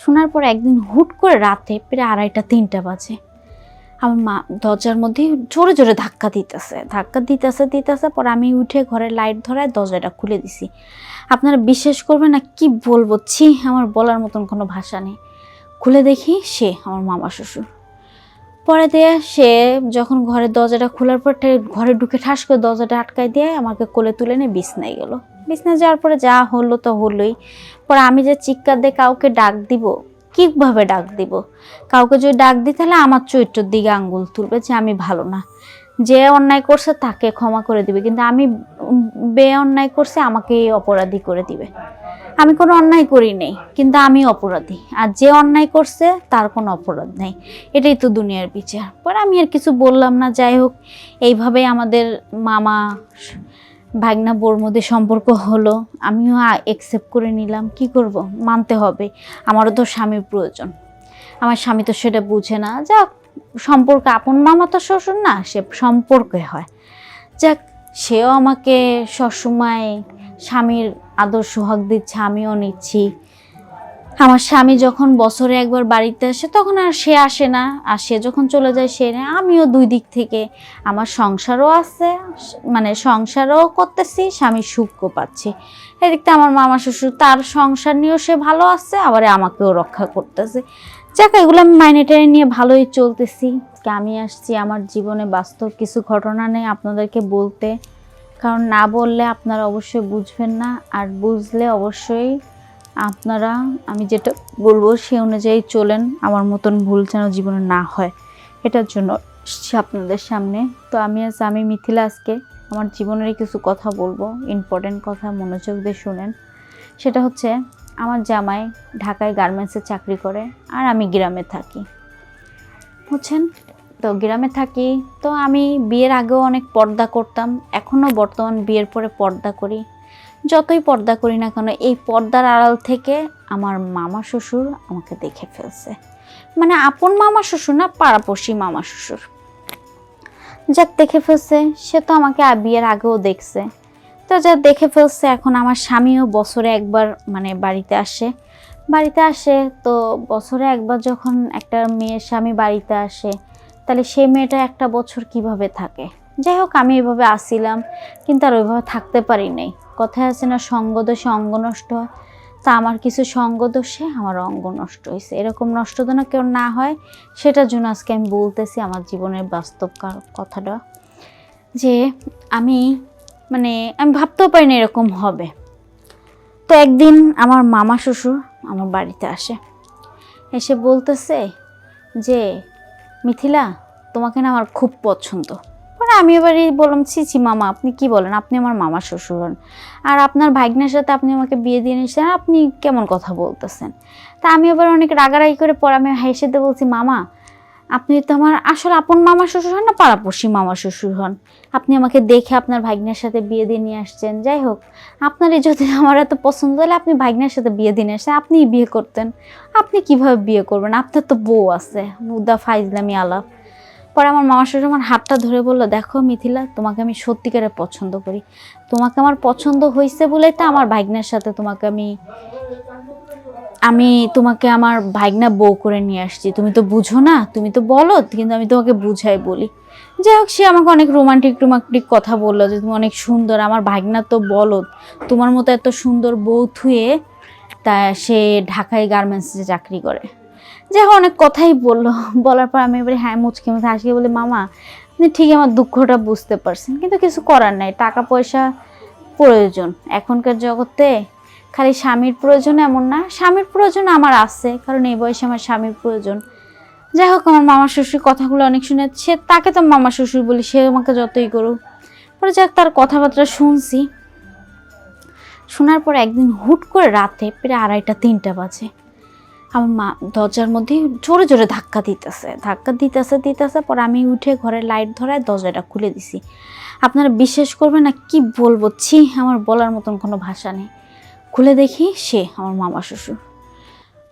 শোনার পর একদিন হুট করে রাতে প্রায় 2:30-3টা বাজে আমার মা দরজার মধ্যে জোরে জোরে ধাক্কা দিতেছে পরে আমি উঠে ঘরে লাইট ধরায় দরজাটা খুলে দিছি। আপনারা বিশ্বাস করবেন না, কি বলবো, ছি, আমার বলার মতন কোনো ভাষা নেই। খুলে দেখি সে আমার মামা শ্বশুর। পরে দিয়ে সে যখন ঘরের দরজাটা খোলার পর ঘরে ঢুকে ঠাস করে দরজাটা আটকায় দিয়ে আমাকে কোলে তুলে নিয়ে বিছনায় গেল। বিছনায় যাওয়ার পরে যা হলো তো হলোই। পরে আমি যে চিৎকার দিয়ে কাউকে ডাক দিব, কীভাবে ডাক দিব? কাউকে যদি ডাক দিই তাহলে আমার চরিত্রের দিকে আঙ্গুল তুলবে যে আমি ভালো না, যে অন্যায় করছে তাকে ক্ষমা করে দিবে, কিন্তু আমি অন্যায় করছে আমাকে অপরাধী করে দিবে। আমি কোনো অন্যায় করি নেই, কিন্তু আমি অপরাধী, আর যে অন্যায় করছে তার কোনো অপরাধ নেই। এটাই তো দুনিয়ার বিচার। পরে আমি আর কিছু বললাম না। যাই হোক, এইভাবেই আমাদের মামা ভাগনা বোর মধ্যে সম্পর্ক হলো। আমিও অ্যাকসেপ্ট করে নিলাম। কি করব, মানতে হবে, আমারও তো স্বামীর প্রয়োজন। আমার স্বামী তো সেটা বুঝে না। যাক, সম্পর্ক, আপন মামা তো শ্বশুর না, সে সম্পর্কে হয়। যাক, সেও আমাকে সবসময় স্বামীর আদর সোহাগ দিচ্ছে, আমিও নিচ্ছি। আমার স্বামী যখন বছরে একবার বাড়িতে আসে তখন আর সে আসে না, আর সে যখন চলে যায় সে নেয়। আমিও দুই দিক থেকে, আমার সংসারও আছে, মানে সংসারও করতেছি, স্বামীর সুখও পাচ্ছি। এদিকটা আমার মামা শ্বশুর, তার সংসার নিয়েও সে ভালো আছে, আবার আমাকেও রক্ষা করতেছে। যাক, এগুলো আমি মাইনেটা নিয়ে ভালোই চলতেছি। আমি আসছি আমার জীবনে বাস্তব কিছু ঘটনা নেই আপনাদেরকে বলতে, কারণ না বললে আপনারা অবশ্যই বুঝবেন না, আর বুঝলে অবশ্যই আপনারা আমি যেটা বলবো সে অনুযায়ী চলেন। আমার মতন ভুল যেন জীবনে না হয়, এটার জন্য আপনাদের সামনে। তো আমি মিথিলা আজকে আমার জীবনের কিছু কথা বলবো, ইম্পর্টেন্ট কথা, মনোযোগ দিয়ে শুনেন। সেটা হচ্ছে, আমার জামাই ঢাকায় গার্মেন্টসে চাকরি করে, আর আমি গ্রামে থাকি, বুঝছেন তো। গ্রামে থাকি তো আমি বিয়ের আগেও অনেক পর্দা করতাম, এখনও বর্তমান বিয়ের পরে পর্দা করি। যতই পর্দা করি না কেন, এই পর্দার আড়াল থেকে আমার মামা শ্বশুর আমাকে দেখে ফেলছে। মানে আপন মামা শ্বশুর না, পাড়াপড়শি মামা শ্বশুর। যাক, দেখে ফেলছে, সে তো আমাকে বিয়ের আগেও দেখছে। তো যা দেখে ফেলছে, এখন আমার স্বামীও বছরে একবার মানে বাড়িতে আসে। তো বছরে একবার যখন একটা মেয়ের স্বামী বাড়িতে আসে, তাহলে সেই মেয়েটা একটা বছর কিভাবে থাকে? যাই হোক, আমি এভাবে আসছিলাম, কিন্তু আর ওইভাবে থাকতে পারি নাই। কথায় আছে না, সঙ্গ দোষে অঙ্গ নষ্ট হয়। তা আমার কিছু সঙ্গ দোষে আমার অঙ্গ নষ্ট হয়েছে। এরকম নষ্ট যেন কেউ না হয়, সেটার জন্য আজকে আমি বলতেছি আমার জীবনের বাস্তব কথাটা। যে আমি ভাবতেও পারি না এরকম হবে। তো একদিন আমার মামা শ্বশুর আমার বাড়িতে এসে বলতেছে যে, মিথিলা, তোমাকে না আমার খুব পছন্দ। পরে আমি এবারই বললাম, ছি মামা, আপনি কি বলেন? আপনি আমার মামা শ্বশুর হন, আর আপনার ভাগ্নের সাথে আপনি আমাকে বিয়ে দিয়ে নিয়েছেন, আপনি কেমন কথা বলতেছেন? তা আমি এবার অনেক রাগারাগি করে পরে আমি হেসে দিয়ে বলছি, মামা, আপনি তো আমার আসলে আপন মামা শ্বশুর হন না পাড়াপড়শি মামা শ্বশুর হন? আপনি আমাকে দেখে আপনার ভাগ্নের সাথে বিয়ে দিয়ে নিয়ে আসছেন। যাই হোক, আপনারই যদি আমার এত পছন্দ হলে আপনি ভাগ্নের সাথে বিয়ে দিয়ে নিয়ে আসছেন, আপনিই বিয়ে করতেন। আপনি কিভাবে বিয়ে করবেন? আপনার তো বউ আছে। বুদা ফাইজলামি আলাপ। পরে আমার মামা শ্বশুর আমার হাতটা ধরে বললো, দেখো মিথিলা, তোমাকে আমি সত্যিকারে পছন্দ করি। তোমাকে আমার পছন্দ হয়েছে বলেই তো আমার ভাগ্নের সাথে তোমাকে আমি তোমাকে আমার ভাগনা বউ করে নিয়ে আসছি। তুমি তো বুঝো না, তুমি তো বলো, কিন্তু আমি তোমাকে বুঝাই বলি। যাই হোক, সে আমাকে অনেক রোমান্টিক কথা বললো যে তুমি অনেক সুন্দর। আমার ভাগনা তো বলো, তোমার মতো এত সুন্দর বউ থুয়ে তা সে ঢাকায় গার্মেন্টসে চাকরি করে। যাই হোক, অনেক কথাই বললো। বলার পর আমি এবারে মুচকে হাসি বলি, মামা, আপনি ঠিকই আমার দুঃখটা বুঝতে পারছেন, কিন্তু কিছু করার নাই, টাকা পয়সা প্রয়োজন এখনকার জগতে। খালি স্বামীর প্রয়োজন এমন না, স্বামীর প্রয়োজন আমার আছে, কারণ এই বয়সে আমার স্বামীর প্রয়োজন। যাই হোক, আমার মামা শ্বশুর কথাগুলো অনেক শুনে, তাকে তো মামা শ্বশুর বলি, সে আমাকে যতই করুক। পরে যাক, তার কথাবার্তা শুনছি। শোনার পর একদিন হুট করে রাতে প্রায় 2:30-3টা বাজে আমার মা দরজার মধ্যে জোরে জোরে ধাক্কা দিতেছে পরে আমি উঠে ঘরে লাইট ধরায় দরজাটা খুলে দিছি। আপনারা বিশ্বাস করবেন না, কি বলবো, ছি, আমার বলার মতন কোনো ভাষা নেই। খুলে দেখি সে আমার মামা শ্বশুর।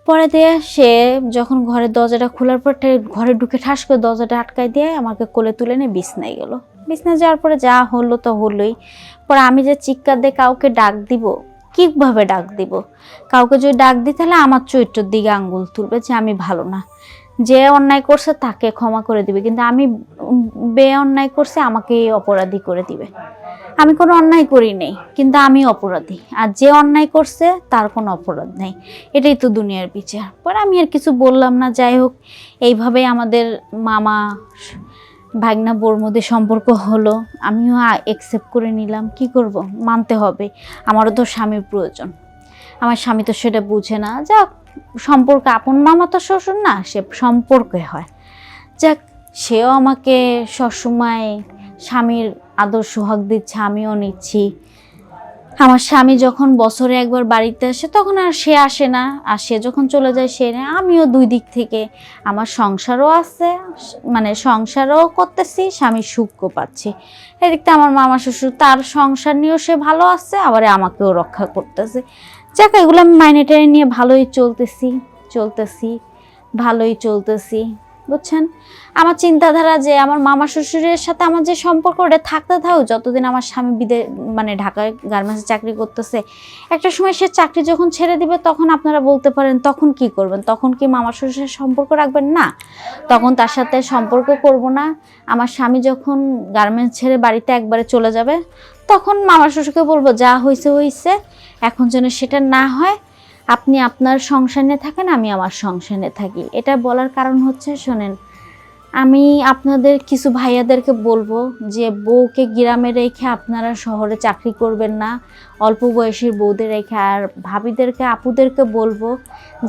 পরে দিয়ে সে যখন ঘরের দরজাটা খোলার পর ঘরে ঢুকে ঠাস করে দরজাটা আটকায় দিয়ে আমাকে কোলে তুলে নিয়ে বিছনায় গেল। বিছনায় যাওয়ার পরে যা হলো তো হলোই। পরে আমি যে চিৎকার দিয়ে কাউকে ডাক দিব, কীভাবে ডাক দিব? কাউকে যদি ডাক দিই তাহলে আমার চরিত্রের দিকে আঙ্গুল তুলবে যে আমি ভালো না। যে অন্যায় করছে তাকে ক্ষমা করে দিবে, কিন্তু আমি অন্যায় করছে আমাকে অপরাধী করে দিবে। আমি কোনো অন্যায় করি নাই, কিন্তু আমি অপরাধী, আর যে অন্যায় করছে তার কোনো অপরাধ নেই। এটাই তো দুনিয়ার বিচার। পরে আমি আর কিছু বললাম না। যাই হোক, এইভাবেই আমাদের মামা ভাগনা বোর মধ্যে সম্পর্ক হলো। আমিও অ্যাকসেপ্ট করে নিলাম। কি করব, মানতে হবে, আমারও তো স্বামীর প্রয়োজন। আমার স্বামী তো সেটা বুঝে না। যাক, সম্পর্ক, আপন মামা তো শ্বশুর না, সে সম্পর্কে হয়। যাক, সেও আমাকে সবসময় স্বামীর আদর সোহাগ দিচ্ছে, আমিও নিচ্ছি। আমার স্বামী যখন বছরে একবার বাড়িতে আসে তখন আর সে আসে না, আর সে যখন চলে যায় সে নেয়। আমিও দুই দিক থেকে, আমার সংসারও আছে, মানে সংসারও করতেছি, স্বামীর সুখও পাচ্ছি। এদিকটা আমার মামা শ্বশুর, তার সংসার নিয়েও সে ভালো আছে, আবার আমাকেও রক্ষা করতেছে। যাক, এগুলো আমি মাইনে টেনে নিয়ে ভালোই ভালোই চলতেছি, বুঝছেন। আমার চিন্তাধারা যে আমার মামা শ্বশুরের সাথে আমার যে সম্পর্ক, ওটা থাকতে থাকুক যতদিন আমার স্বামী মানে ঢাকায় গার্মেন্টসে চাকরি করতেছে। একটা সময় সে চাকরি যখন ছেড়ে দিবে তখন আপনারা বলতে পারেন তখন কি করবেন? তখন কি মামা শ্বশুরের সম্পর্ক রাখবেন? না, তখন তার সাথে সম্পর্ক করব না। আমার স্বামী যখন গার্মেন্টস ছেড়ে বাড়িতে একবারে চলে যাবে তখন মামা শ্বশুরকে বলবো যা হয়েছে, এখন যেন সেটা না হয়। আপনি আপনার সংসার নিয়ে থাকেন, আমি আমার সংসার নিয়ে থাকি। এটা বলার কারণ হচ্ছে, শোনেন, আমি আপনাদের কিছু ভাইয়াদেরকে বলবো যে বউকে গ্রামে রেখে আপনারা শহরে চাকরি করবেন না, অল্প বয়সীর বউদের রেখে। আর ভাবিদেরকে, আপুদেরকে বলবো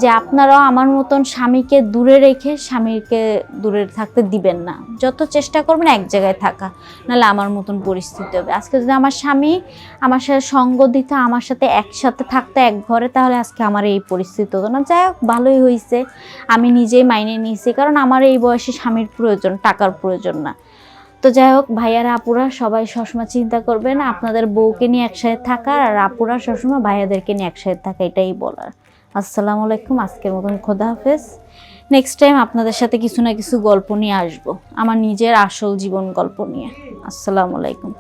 যে আপনারাও আমার মতন স্বামীকে দূরে রেখে স্বামীকে দূরে থাকতে দিবেন না। যত চেষ্টা করবেন এক জায়গায় থাকা, নাহলে আমার মতন পরিস্থিতি হবে। আজকে যদি আমার স্বামী আমার সাথে সঙ্গ দিত, আমার সাথে একসাথে থাকতো এক ঘরে, তাহলে আজকে আমার এই পরিস্থিতি হতো না। যাই হোক, ভালোই হয়েছে, আমি নিজেই মাইনে নিয়েছি, কারণ আমার এই বয়সে স্বামীর প্রয়োজন, টাকার প্রয়োজন না। তো যাই হোক, ভাইয়ারা আপুরা সবাই সবসময় চিন্তা করবেন আপনাদের বউকে নিয়ে একসাথে থাকার, আর আপুরা সবসময় ভাইয়াদেরকে নিয়ে একসাথে থাকা, এটাই বলার। আসসালামু আলাইকুম, আজকের মতন খোদা হাফেজ। নেক্সট টাইম আপনাদের সাথে কিছু না কিছু গল্প নিয়ে আসবো, আমার নিজের আসল জীবন গল্প নিয়ে। আসসালামু আলাইকুম।